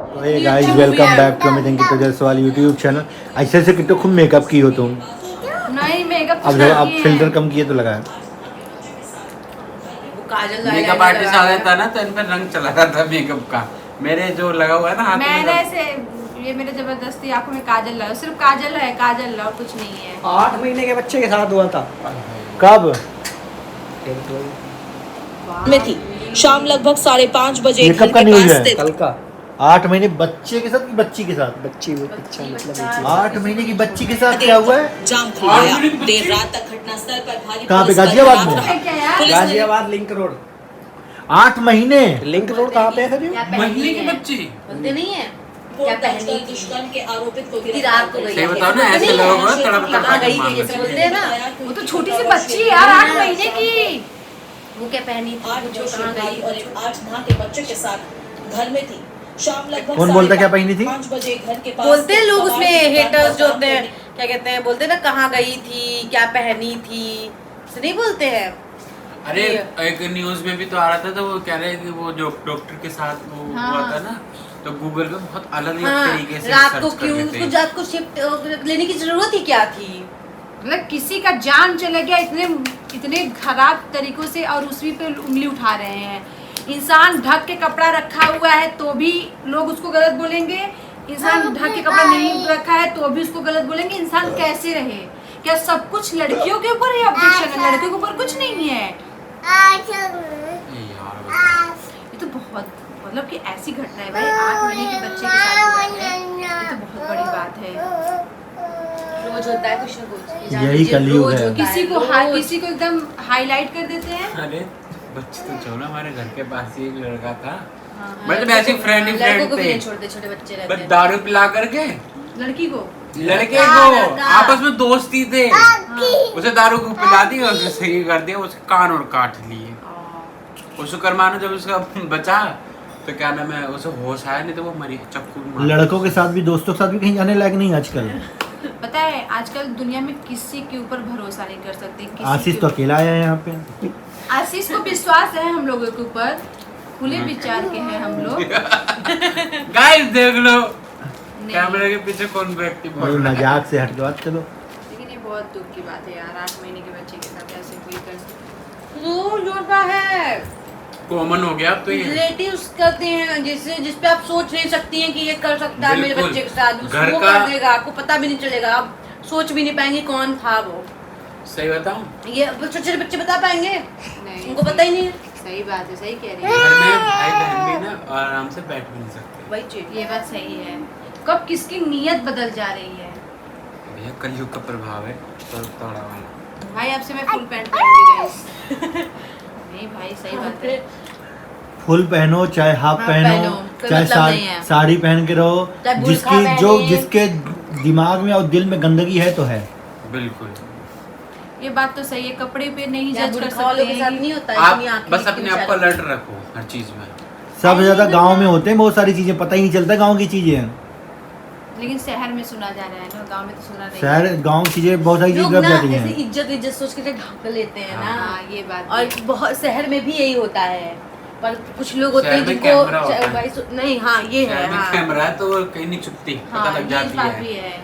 तो hey guys welcome back to Amit Ankit Jaiswal YouTube channel. ऐसे से कितना खूब मेकअप की हो तुम। नहीं मेकअप अब जब आप फिल्टर कम किए तो लगाया। काजल मेकअप आर्टिस्ट आ गया था ना तो इन पर रंग चला रहा था मेकअप का। मेरे जो लगा हुआ है ना हाथ में मैंने से ये मेरे जबरदस्ती आंखों में काजल लगा, सिर्फ काजल है, काजल और कुछ नहीं है। 8 महीने के बच्चे के साथ हुआ था। कब? में थी। शाम लगभग 5:30 बजे ये घर कब का के न्यूज़ पास है? स्थित कल का 8 महीने बच्चे के साथ कि बच्ची के साथ? बच्ची वो पिक्चर मतलब 8 महीने की बच्ची के साथ क्या हुआ है? जाम खुल गया। देर रात तक घटनास्थल पर भारी कहाँ पे? पुलिस बल गाजियाबाद तैनात में? रहा। क्या यार? पुलिस ने गाजियाबाद लिंक रोड। 8 महीने? लिंक रोड कहाँ पे है सर? महीने की बच्ची। बोलते नहीं है क्या क्या पहनी पहनी दुष्कर्म के आरोपित को इतनी रात को गई सही बताओ ना, ऐसे लोगों को तड़प तड़प कहाँ के गई मार थी जैसे देते बोलते हैं ना, वो तो छोटी सी बच्ची है यार 8 महीने की। वो क्या पहनी थी, 8 जो वर्षीय कहाँ भाई गई? और एक 8 माह के बच्चे के साथ घर में थी। शाम लगभग कौन बोलता क्या पहनी थी? 5 बजे घर के पास बोलते हैं लोग स्थित उसमें बाजार हेटर्स जो बाजार होते हैं, में क्या कहते हैं, बोलते हैं ना कहाँ गई थी, क्या पहनी थी, ऐसे नहीं बोलते हैं। अरे एक न्यूज में भी तो आ रहा था, तो वो कह रहे कि वो जो डॉक्टर के साथ वो हुआ था ना, तो गूगल पे बहुत अलग अलग तरीके से रात को सर्च कर क्यों रहे उसको थे। रात को शिफ्ट लेने की जरूरत ही क्या थी? मतलब किसी का जान चला गया इतने खराब तरीकों से और उसी पे उंगली उठा रहे हैं। इंसान ढक के कपड़ा रखा हुआ है तो भी लोग उसको गलत बोलेंगे, इंसान ढक के कपड़ा नहीं रखा है तो भी उसको गलत बोलेंगे। इंसान कैसे रहे? क्या सब कुछ लड़कियों के ऊपर ही ऑब्जेक्शन है? लड़कियों के ऊपर कुछ नहीं है। ये तो बहुत मतलब कि ऐसी घटना है भाई, 8 महीने के बच्चे के साथ हुआ है, ये तो बहुत बड़ी बात है। रोज होता है कुछ ना कुछ, ये जान यही लीजिए, कलयुग रोज है। होता किसी को किसी को एकदम हाईलाइट कर देते हैं। अरे बच्चे तो छोड़ो, हमारे घर के पास ही एक लड़का था, हाँ, मतलब ऐसे फ्रेंड ही लड़कों फ्रेंड को भी थे, नहीं छोड़ते, छोटे बच्चे रहते बस हैं। दारू पिला करके लड़की को लड़के को आपस में दोस्ती थे, उसे दारू को पिला दी और उसे सही कर दिया, उसके कान और काट लिए। वो शुक्र मानो जब उसका बचा तो क्या नाम है, उसे होश आया, नहीं तो वो मरी चक्कू मार। लड़कों के साथ भी दोस्तों के साथ भी कहीं जाने लायक नहीं आजकल। पता है आजकल दुनिया में किसी के ऊपर भरोसा नहीं कर सकते। किसी आशीष के तो अकेला आया है यहाँ पे। आशीष को विश्वास है हम लोगों के ऊपर, खुले विचार के हैं हम लोग। गाइस देख लो नहीं। कैमरे के पीछे कौन व्यक्ति बोल भाई रहा है। मजाक से हट के बात चलो। लेकिन ये बहुत दुख की बात है यार, 8 महीने के बच्चे के साथ ऐसे कोई कर सकता रोज होता है। कॉमन हो गया अब तो ये। रिलेटिव्स करते हैं जिस पे आप सोच नहीं सकती हैं कि ये कर सकता है मेरे बिल्कुल। बच्चे के साथ, घर वो का- कर देगा, आपको पता भी नहीं चलेगा, आप सोच भी नहीं पाएंगे कौन था वो। सही बताऊं, ये छोटे छोटे बच्चे बता पाएंगे? नहीं, उनको पता ही नहीं है। सही बात है, सही कह रही घर में भाई बहन भी ना आराम से बैठ भी नहीं सकते। वही चीज है, ये बात सही है। कब किसकी नीयत बदल जा रही है। भैया कलयुग का प्रभाव है तो तोड़ा वाला। भाई आपसे मैं फुल पैंट पहनूंगी गाइस। नहीं भाई सही बात है। फुल पहनो चाहे हाफ हाफ पहनो पहनो, कोई चाहे मतलब नहीं है। साड़ी पहन के रहो, चाहे बुर्का जिसकी पहने। जो जिसके दिमाग में और दिल में गंदगी है तो है। बिल्कुल। ये बात तो सही है, कपड़े पे नहीं या जज कर बुरखा वालों सकते के साथ हैं। नहीं होता है, आप इतनी आंखें बस इतनी अपने आप को विशाल। अलर्ट रखो हर चीज में। सबसे ज्यादा गांव में होते हैं बहुत सारी चीजें, पता ही नहीं चलता गांव की चीजें। लेकिन शहर में सुना जा रहा है ना, गांव में तो सुना नहीं। शहर गांव की चीजें बहुत सारी चीजें लोग गलत ना जाती ऐसे हैं। इज्जत सोच के ढक लेते हैं ना। हाँ ये बात और भी है। बहुत शहर में भी यही होता है, पर कुछ लोग होते हैं शहर में जिनको कैमरा होता है। भाई नहीं, हाँ ये है, शहर में हाँ कैमरा है तो वो कहीं नहीं छुपती, पता हाँ, लग ये जाती बात है। भी है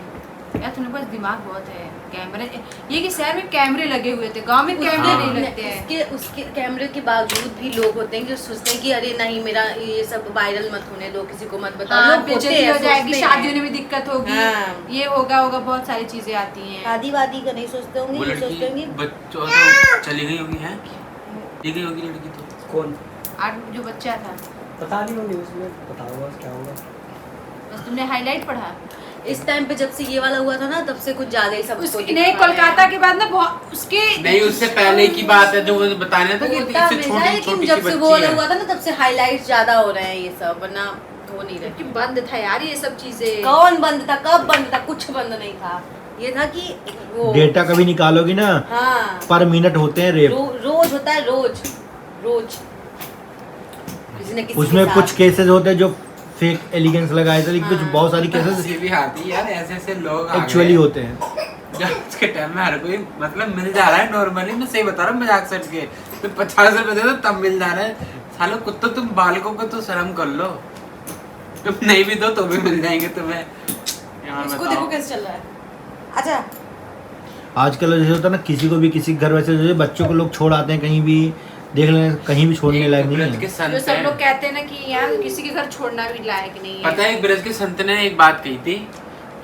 यार, तुम्हारे पास दिमाग बहुत है। कैमरे, ये कि शहर में कैमरे लगे हुए थे, गांव में कैमरे हाँ। नहीं लगते हैं। उसके कैमरे के बावजूद भी लोग होते हैं जो सोचते हैं कि अरे नहीं मेरा ये सब वायरल मत होने दो, किसी को मत बताओ। हाँ, लोग होते बेइज्जती हैं, हो जाएगी, सोचते शादियों हैं। में भी दिक्कत होगी, हाँ। ये होगा बहुत सारी चीजें आती हैं। शादी वादी का नहीं सोचते वो होंगे, ये सोचते लड़की होंगे बच्चों तो चली गई होगी, है चली गई होगी लड़की तो। कौन? आज जो बच्चा था, पता नहीं होंगे उसमें, पता होगा क्या होगा। बस तुमने हाईलाइट पढ़ा। इस टाइम पे जब से ये वाला हुआ था ना, तब से कुछ ज्यादा ही सब उसकी नहीं, कोलकाता के बाद ना बहुत उसके नहीं, उससे पहले की बात है जो वो बताने था कि होता इससे हमेशा है, छोटी लेकिन छोटी जब सी से वो बच्ची वाला है। हुआ था ना, तब से हाईलाइट ज्यादा हो रहे हैं ये सब, वरना हो नहीं रहे। कि बंद था यार ये सब चीजें। कौन बंद था, कब बंद था? कुछ बंद नहीं था। ये था कि वो डेटा कभी निकालोगी ना, हाँ पर मिनट होते हैं रेप। रोज होता है, रोज रोज किसी न किसी उसमें के कुछ साथ। केसेस होते हैं जो फेक एलिगेंस लगाए थे, लेकिन कुछ हाँ। बहुत सारी केसेस ये भी आती है यार, ऐसे ऐसे लोग आ एक्चुअली गए। होते हैं। जो आज के टाइम में हर कोई मतलब मिल जा रहा है नॉर्मली, मैं सही बता रहा हूँ मजाक सट के, तो 50 रुपए दे दो तब मिल जा रहा है। सालों कुत्तों, तुम बालकों को तो शर्म कर लो। तुम नहीं भी दो तो भी मिल जाएंगे तुम्हें। यार इसको बताओ देखो कैसे चल रहा है। अच्छा आजकल जैसे होता है ना, किसी को भी किसी घर वैसे जैसे बच्चों को लोग छोड़ आते हैं कहीं भी, देख लें कहीं भी छोड़ने लायक नहीं ब्रज के है। संत जो सब हैं। लोग कहते हैं ना कि यार किसी के घर छोड़ना भी लायक नहीं है। पता है, एक ब्रज के संत ने एक बात कही थी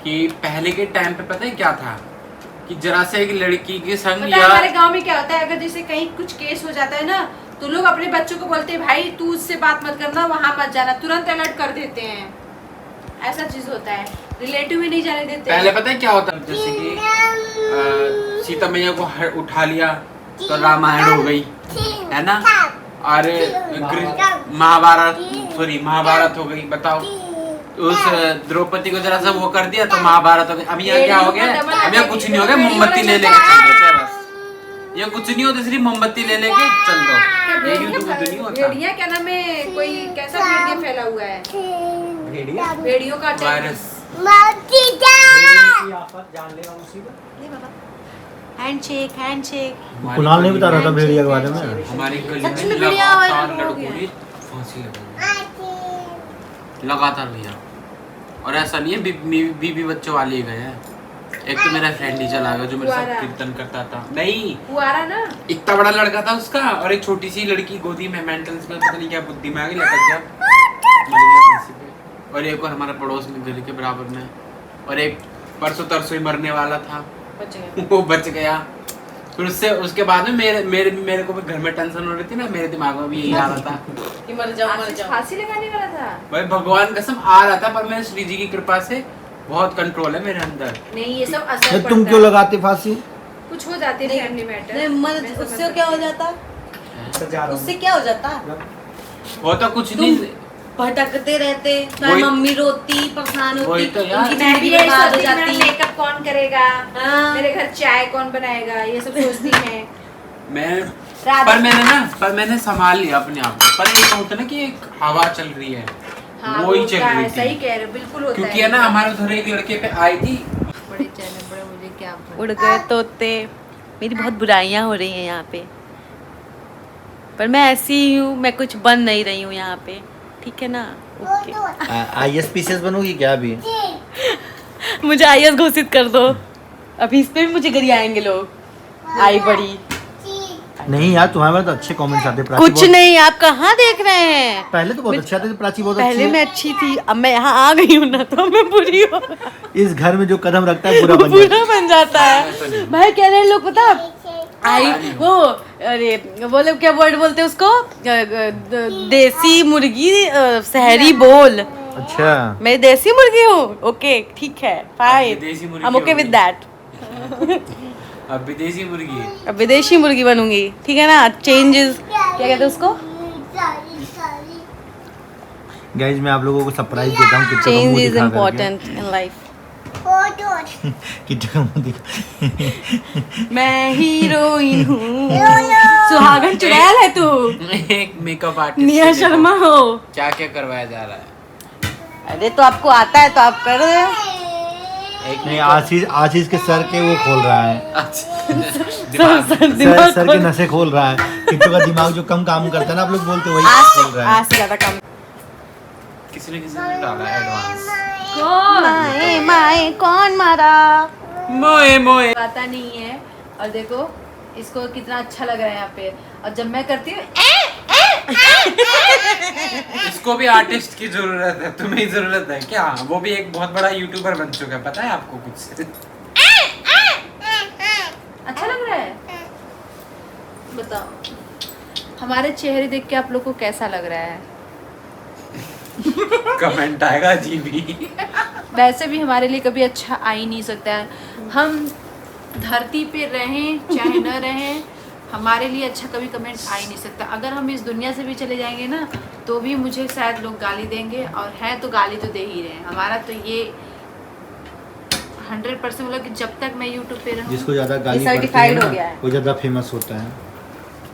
कि पहले के टाइम पे पता है क्या था, कि जरा से एक लड़की के संग पता है या हमारे गांव में क्या होता है, अगर जैसे कहीं कुछ केस हो जाता है ना, तो लोग अपने बच्चों को बोलते हैं भाई तू उससे बात मत करना, वहां मत जाना, तुरंत अलर्ट कर देते हैं। ऐसा चीज होता है, रिलेटिव भी नहीं जाने देते। पहले पता है क्या होता है, जैसे कि सीता मैया को उठा लिया तो रामायण हो गई, है ना, और महाभारत हो गई। बताओ, उस द्रौपदी को जरा सा वो कर दिया तो महाभारत हो गई। अब यहाँ क्या हो गया, अब यहाँ कुछ नहीं हो गया, मोमबत्ती ले लेके चल देते हैं बस। ये कुछ नहीं होता, सिर्फ मोमबत्ती ले लेके चल दो। ये यूट्यूब पे तो नहीं होता। भेड़िया क्या नाम है, कोई कैसा भेड़िया फैला हुआ है, भेड़िया भेड़ियों का अटैक। वायरस। की आफत जानलेवा मुसीबत। Handshake handshake. कुणाल नहीं बता रहा था भेड़िया के बारे में। हमारी गली सच में में भेड़िया लगातार हो लड़कों गया। की फांसी लगी, लगातार भैया। और ऐसा नहीं है बीबी बच्चों वाले ही गए हैं। एक तो मेरा फ्रेंड ही चला गया जो मेरे साथ कुआरा। कीर्तन करता था। नहीं, कुआरा ना, इतना बड़ा लड़का था उसका, और एक छोटी सी लड़की गोदी में, मेंटल्स में पता नहीं क्या बुद्धि में आ गई, लटक गया, मर गया फांसी पे। और एक और हमारे पड़ोस में घर के बराबर में, और एक परसों तरसों ही मरने वाला था, बच गया। वो बच गया। फिर उसके बाद में मेरे को भी घर में टेंशन हो रही थी ना, मेरे दिमाग में भी यही आ रहा था कि मर जाओ मर आशीष जाओ। फांसी लगाने वाला था। भाई भगवान कसम आ रहा था, पर मैं श्री जी की कृपा से बहुत कंट्रोल है मेरे अंदर। नहीं ये सब असर ये पड़ता तुम है। क्यों लगाते फांसी? कुछ हो जाती है फैमिली मैटर। नहीं मर, मैं समझ उससे क्या हो सकती जाता, तो जा रहा उससे हूँ। क्या हो जाता, वो तो कुछ तुम नहीं, भटकते रहते, वही- मम्मी रोती परेशान वही होती, तो यार। उनकी मैं भी जिंदगी यही बर्बाद हो सोचती हूँ, जाती। मेरा मेकअप कौन करेगा, हाँ। मेरे घर चाय कौन बनाएगा, ये सब सोचती है। मैं राधा- पर मैंने संभाल लिया अपने आप को। पर ये होता है ना कि एक हवा चल रही है, हाँ, वो ही होता चल है, रही सही थी। कह रहे हो, बिल्कुल होता क्योंकि है ना, हमारे उधर एक लड़के पे आई थी, बड़े चैनल बड़े, मुझे क्या उड़ गए तोते। मेरी बहुत बुराइयां हो रही हैं यहाँ पे, पर मैं ऐसी ही हूँ, मैं कुछ बन नहीं रही हूँ यहाँ पे, ठीक है ना। ओके ISPCS बनोगी क्या अभी? मुझे IAS घोषित कर दो, अभी इस पे भी मुझे गरियाएंगे लोग। आई बड़ी नहीं यार, तुम्हारे पास तो अच्छे कमेंट्स आते हैं। प्राची कुछ बहुत- नहीं, आप कहाँ देख रहे हैं। पहले तो बहुत अच्छे आते थे, प्राची बहुत अच्छी पहले है। मैं अच्छी थी, अब मैं यहाँ आ गई हूँ ना, तो मैं बुरी हूँ। इस घर में जो कदम रखता है बुरा बन जाता बुरा बन जाता है। भाई कह रहे हैं लोग, पता आई वो, अरे वो लोग क्या वर्ड बोलते हैं उसको, देसी मुर्गी शहरी बोल। है। अच्छा, मैं देसी मुर्गी हूँ, ओके ठीक है फाइन, विदेशी मुर्गी आई एम ओके होगी। With that. अब विदेशी मुर्गी है। अब विदेशी मुर्गी बनूंगी, ठीक है ना। चेंजेस क्या कहते हैं उसको, गाइज मैं आप लोगों को सरप्राइज देता हूँ। किट्टू का चेंज मुंह इज दिखा करके। Important in life. किट्टू का मुंह दिखा। मैं हीरोइन हूँ, सुहागन चुड़ैल है तू, एक मेकअप आर्टिस्ट निया शर्मा हो। क्या क्या करवाया जा रहा है। अरे तो आपको आता है तो आप कर रहे हो। एक नहीं, आशीष के सर के वो खोल रहा है, दिमाग। सर की नसें खोल रहा है। किट्टू का दिमाग जो कम काम करता है ना, आप लोग बोलते हो, वही खोल रहा है। आज से ज्यादा कम। किसी ने डाला है एडवांस। माए माए कौन मारा। मोए मोए पता नहीं है। और देखो इसको कितना अच्छा लग रहा है यहाँ पे, और जब मैं करती हूँ इसको भी आर्टिस्ट की जरूरत है, तुम्हें जरूरत है क्या? वो भी एक बहुत बड़ा यूट्यूबर बन चुका है, पता है आपको कुछ? अच्छा लग रहा है। बताओ हमारे चेहरे देख के आप लोग को कैसा लग रहा है? कमेंट आएगा जी भी। वैसे भी हमारे लिए कभी अच्छा आ ही नहीं सकता है। हम धरती पे रहें चाहे न रहें, हमारे लिए अच्छा कभी कमेंट आ ही नहीं सकता। अगर हम इस दुनिया से भी चले जाएंगे ना, तो भी मुझे शायद लोग गाली देंगे, और है तो गाली तो दे ही रहे हैं। हमारा तो ये 100% मतलब कि जब तक मैं YouTube पे रहूँ। जिसको ज्यादा गाली ये पड़ती है certified हो ना, गया है। वो ज्यादा फेमस होता है।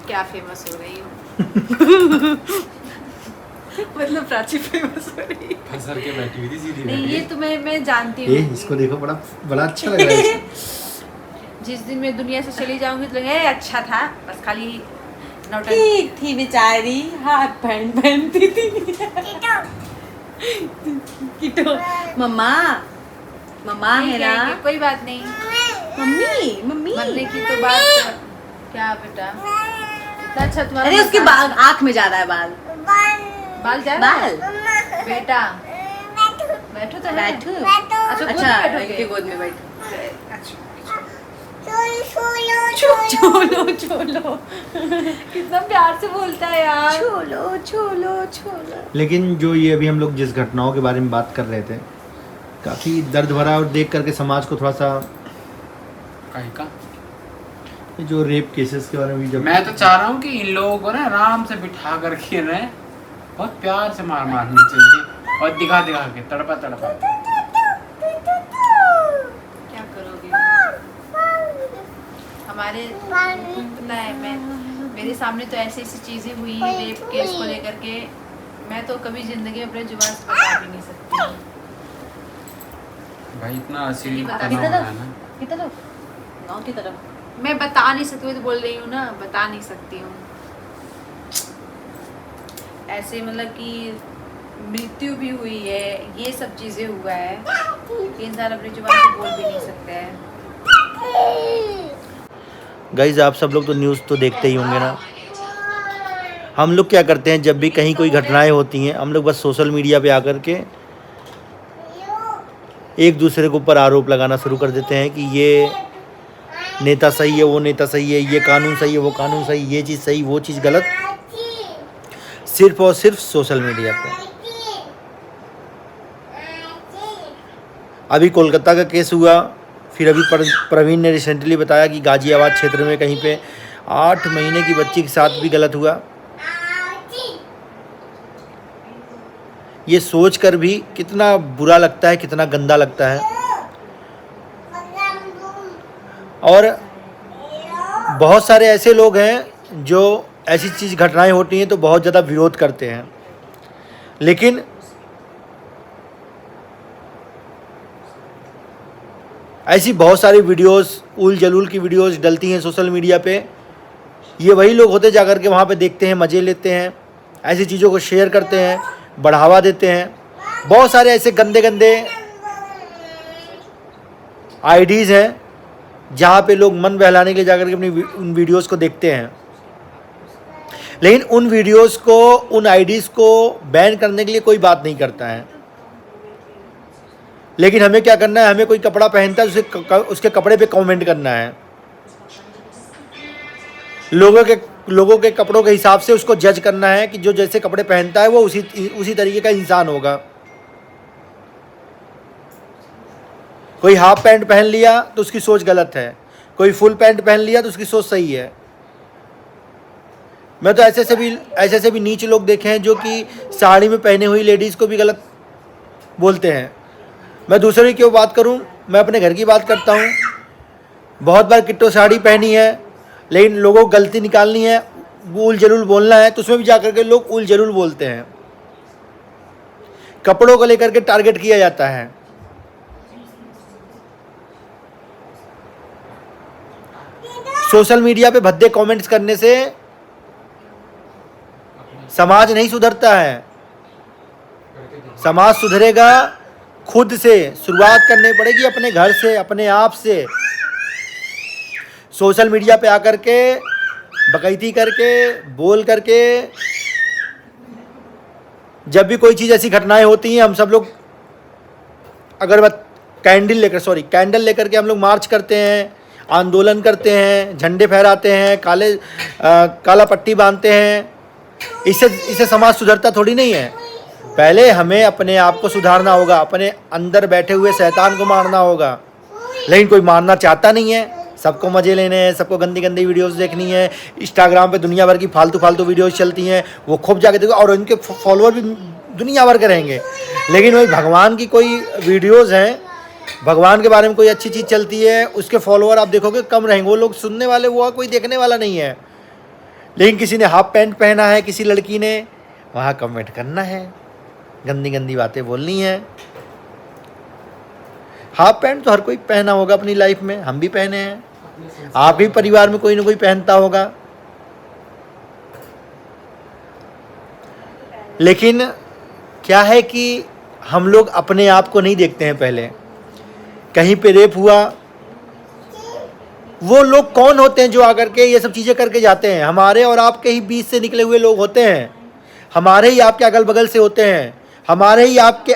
क्या फेमस हो रही हूँ? मतलब प्राची फेमस हो रही है। फंसर के बैठी हुई थी सीधी नहीं बैठी। ये तो मैं जानती ए, हूँ। इसको देखो, बड़ा बड़ा अच्छा लग रहा है इसको। जिस दिन मैं दुनिया से चली जाऊंगी तो लगेगा "ए, अच्छा था, बस खाली नौटंकी।" ठीक थी बेचारी, हाथ पैंट पहनती थी। किटो मम्मा मम्मा है ना, कोई बात नहीं। मम्मी मम्मी मरने की तो बात क्या बेटा, इतना अच्छा तुम्हारा अरे उसके मसाज- आँख में जा रहा है बाल बाल जा रहा है? बाल बेटा बैठो तो है। बैठो अच्छा गोद में अच्छा बैठोगे? इनके गोद में बैठो छोलो छोलो कितना प्यार से बोलता है यार। छोलो छोलो छोलो। लेकिन जो ये अभी हम लोग जिस घटनाओं के बारे में बात कर रहे थे, काफ़ी दर्द भरा और देख करके समाज को थोड़ा सा, कहीं का ये जो रेप केसेस के बारे में भी जब मैं तो चाह रहा हूँ कि इन लोगों को ना आराम से बिठा करके ना बहुत प्यार से मारनी चाहिए और दिखा दिखा के तड़पा तड़पा। क्या करोगे हमारे पता है, मैं मेरे सामने तो ऐसी ऐसी चीजें हुई रेप केस को लेकर के, मैं तो कभी जिंदगी में अपने जुबान से बता भी नहीं सकती। भाई इतना असील बता तनाव किधर है ना। की तरफ, गाँव की तरफ। मैं बता नहीं सकती, तो बोल रही हूँ ना, बता नहीं सकती हूँ। ऐसे मतलब कि मृत्यु भी हुई है, ये सब चीजें हुआ है, इंसान अपनी जुबान से बोल भी नहीं सकता है। गाइज आप सब लोग तो न्यूज़ तो देखते ही होंगे ना। हम लोग क्या करते हैं, जब भी कहीं कोई घटनाएं होती हैं, हम लोग बस सोशल मीडिया पे आकर के एक दूसरे के ऊपर आरोप लगाना शुरू कर देते हैं कि ये नेता सही है, वो नेता सही है, ये कानून सही है, वो कानून सही, ये चीज़ सही, वो चीज़ गलत, सिर्फ और सिर्फ सोशल मीडिया पे। अभी कोलकाता का केस हुआ, फिर अभी प्रवीण ने रिसेंटली बताया कि गाजियाबाद क्षेत्र में कहीं पे 8 महीने की बच्ची के साथ भी गलत हुआ। ये सोच कर भी कितना बुरा लगता है, कितना गंदा लगता है। और बहुत सारे ऐसे लोग हैं जो ऐसी चीज़ घटनाएं होती हैं तो बहुत ज़्यादा विरोध करते हैं, लेकिन ऐसी बहुत सारी वीडियोस, उल जलूल की वीडियोस डलती हैं सोशल मीडिया पे। ये वही लोग होते जा कर के वहाँ पे देखते हैं, मज़े लेते हैं, ऐसी चीज़ों को शेयर करते हैं, बढ़ावा देते हैं। बहुत सारे ऐसे गंदे गंदे आईडीज़ हैं जहाँ पे लोग मन बहलाने के लिए जाकर के अपनी उन वीडियोस को देखते हैं, लेकिन उन वीडियोस को, उन आईडीज़ को बैन करने के लिए कोई बात नहीं करता है। लेकिन हमें क्या करना है, हमें कोई कपड़ा पहनता है उसके कपड़े पे कमेंट करना है, लोगों के कपड़ों के हिसाब से उसको जज करना है कि जो जैसे कपड़े पहनता है वो उसी तरीके का इंसान होगा। कोई हाफ पैंट पहन लिया तो उसकी सोच गलत है, कोई फुल पैंट पहन लिया तो उसकी सोच सही है। मैं तो ऐसे से भी नीच लोग देखे हैं जो कि साड़ी में पहने हुई लेडीज़ को भी गलत बोलते हैं। मैं दूसरे की क्यों बात करूं, मैं अपने घर की बात करता हूं। बहुत बार किट्टो साड़ी पहनी है, लेकिन लोगों को गलती निकालनी है, उल जलूल बोलना है, तो उसमें भी जाकर के लोग उल जलूल बोलते हैं। कपड़ों को लेकर के टारगेट किया जाता है। सोशल मीडिया पे भद्दे कमेंट्स करने से समाज नहीं सुधरता है। समाज सुधरेगा खुद से, शुरुआत करनी पड़ेगी अपने घर से, अपने आप से। सोशल मीडिया पे आकर के बकैती करके, बोल करके, जब भी कोई चीज़ ऐसी घटनाएं होती हैं, हम सब लोग कैंडल लेकर के हम लोग मार्च करते हैं, आंदोलन करते हैं, झंडे फहराते हैं, काला पट्टी बांधते हैं। इससे समाज सुधरता थोड़ी नहीं है। पहले हमें अपने आप को सुधारना होगा, अपने अंदर बैठे हुए शैतान को मारना होगा। लेकिन कोई मारना चाहता नहीं है, सबको मज़े लेने हैं, सबको गंदी गंदी वीडियोस देखनी है। इंस्टाग्राम पे दुनिया भर की फालतू वीडियोस चलती हैं, वो खूब जाके देखो, और उनके फॉलोअर भी दुनिया भर के रहेंगे। लेकिन वही भगवान की कोई वीडियोस हैं, भगवान के बारे में कोई अच्छी चीज़ चलती है, उसके फॉलोअर आप देखोगे कम रहेंगे। वो लोग सुनने वाले, वो कोई देखने वाला नहीं है। लेकिन किसी ने हाफ पैंट पहना है, किसी लड़की ने, वहाँ कमेंट करना है, गंदी गंदी बातें बोलनी है। हाफ पैंट तो हर कोई पहना होगा अपनी लाइफ में, हम भी पहने हैं, आपके परिवार में कोई ना कोई पहनता होगा। लेकिन क्या है कि हम लोग अपने आप को नहीं देखते हैं। पहले कहीं पे रेप हुआ, वो लोग कौन होते हैं जो आकर के ये सब चीज़ें करके जाते हैं? हमारे और आपके ही बीच से निकले हुए लोग होते हैं, हमारे ही आपके अगल बगल से होते हैं, हमारे ही आपके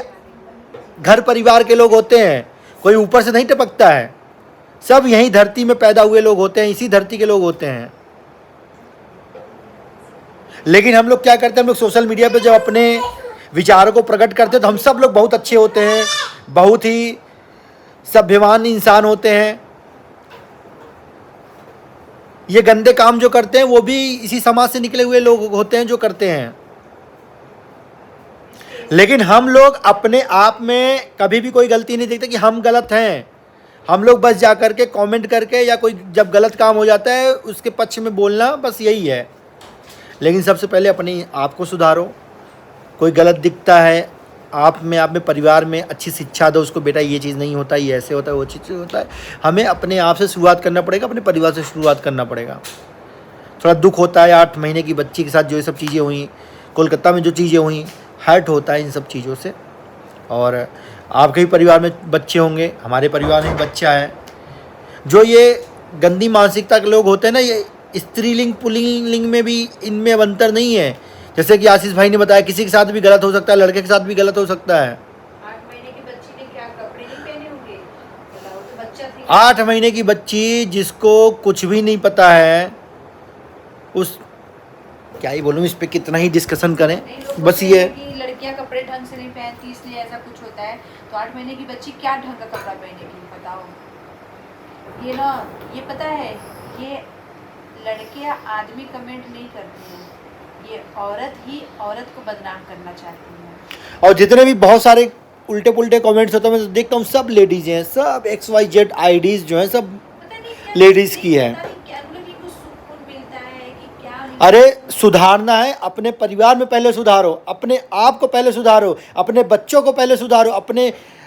घर परिवार के लोग होते हैं। कोई ऊपर से नहीं टपकता है, सब यहीं धरती में पैदा हुए लोग होते हैं, इसी धरती के लोग होते हैं। लेकिन हम लोग क्या करते हैं, हम लोग सोशल मीडिया पे जब अपने विचारों को प्रकट करते हैं तो हम सब लोग बहुत अच्छे होते हैं, बहुत ही सभ्यवान इंसान होते हैं। ये गंदे काम जो करते हैं वो भी इसी समाज से निकले हुए लोग होते हैं जो करते हैं। लेकिन हम लोग अपने आप में कभी भी कोई गलती नहीं देखते कि हम गलत हैं। हम लोग बस जा करके कमेंट करके या कोई जब गलत काम हो जाता है उसके पक्ष में बोलना, बस यही है। लेकिन सबसे पहले अपने आप को सुधारो। कोई गलत दिखता है, आप में परिवार में अच्छी शिक्षा दो उसको, बेटा ये चीज़ नहीं होता, ये ऐसे होता है, वो चीज़ होता है। हमें अपने आप से शुरुआत करना पड़ेगा, अपने परिवार से शुरुआत करना पड़ेगा। थोड़ा दुख होता है 8 महीने की बच्ची के साथ जो ये सब चीज़ें हुई, कोलकाता में जो चीज़ें हुई, हर्ट होता है इन सब चीज़ों से। और आपके भी परिवार में बच्चे होंगे, हमारे परिवार में बच्चा है। जो ये गंदी मानसिकता के लोग होते हैं ना, ये स्त्रीलिंग पुल्लिंग में भी इनमें अब अंतर नहीं है। जैसे कि आशीष भाई ने बताया, किसी के साथ भी गलत हो सकता है, लड़के के साथ भी गलत हो सकता है। 8 महीने की बच्ची ने क्या कपड़े नहीं पहने होंगे? बताओ, तो बच्चा थी। 8 महीने की बच्ची जिसको कुछ भी नहीं पता है, उस क्या ही बोलूँ, इस पे कितना ही डिस्कशन करें, नहीं, लोग बस बोलते ये हैं कि लड़कियां कपड़े ढंग से नहीं पहनती इसलिए ऐसा कुछ होता है। तो 8 महीने की बच्ची क्या ढंग का कपड़ा पहनेगी बताओ? ये ना, ये पता है, ये लड़के या आदमी कमेंट नहीं करते हैं, ये औरत ही औरत को बदनाम करना चाहती है। और जितने भी बहुत सारे उल्टे पुल्टे कमेंट्स होते हैं, मैं देखता हूँ सब लेडीज हैं, सब XYZ आईडीज जो हैं सब पता नहीं क्या लेडीज की है। पता नहीं क्या, मतलब कि कुछ सुकून मिलता है कि क्या नहीं। अरे सुधारना है, अपने परिवार में पहले सुधारो, अपने आप को पहले सुधारो, अपने बच्चों को पहले सुधारो,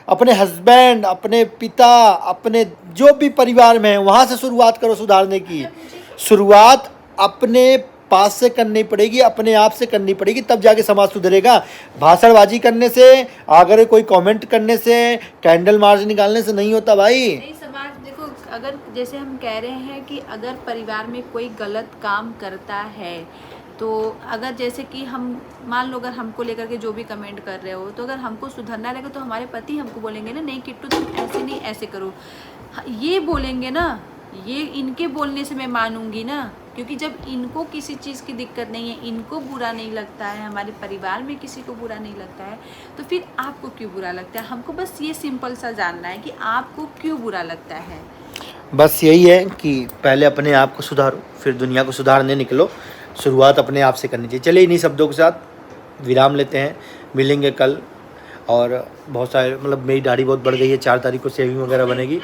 अपने हस्बैंड, अपने पिता, अपने जो भी परिवार में है वहाँ से शुरुआत करो सुधारने की। शुरुआत अपने पास से करनी पड़ेगी, अपने आप से करनी पड़ेगी, तब जाके समाज सुधरेगा। भाषणबाजी करने से, अगर कोई कमेंट करने से, कैंडल मार्च निकालने से नहीं होता भाई। नहीं, समाज देखो, अगर जैसे हम कह रहे हैं कि अगर परिवार में कोई गलत काम करता है तो अगर जैसे कि हम मान लो, अगर हमको लेकर के जो भी कमेंट कर रहे हो, तो अगर हमको सुधरना रहेगा तो हमारे पति हमको बोलेंगे ना, नहीं किट्टू तुम ऐसे नहीं ऐसे करो, ये बोलेंगे ना। ये इनके बोलने से मैं मानूंगी ना, क्योंकि जब इनको किसी चीज़ की दिक्कत नहीं है, इनको बुरा नहीं लगता है, हमारे परिवार में किसी को बुरा नहीं लगता है, तो फिर आपको क्यों बुरा लगता है? हमको बस ये सिंपल सा जानना है कि आपको क्यों बुरा लगता है। बस यही है कि पहले अपने आप को सुधारो, फिर दुनिया को सुधारने निकलो। शुरुआत अपने आप से करनी चाहिए। चलिए इन्हीं शब्दों के साथ विराम लेते हैं, मिलेंगे कल। और बहुत सारे, मतलब मेरी दाढ़ी बहुत बढ़ गई है, 4 तारीख को शेविंग वगैरह बनेगी।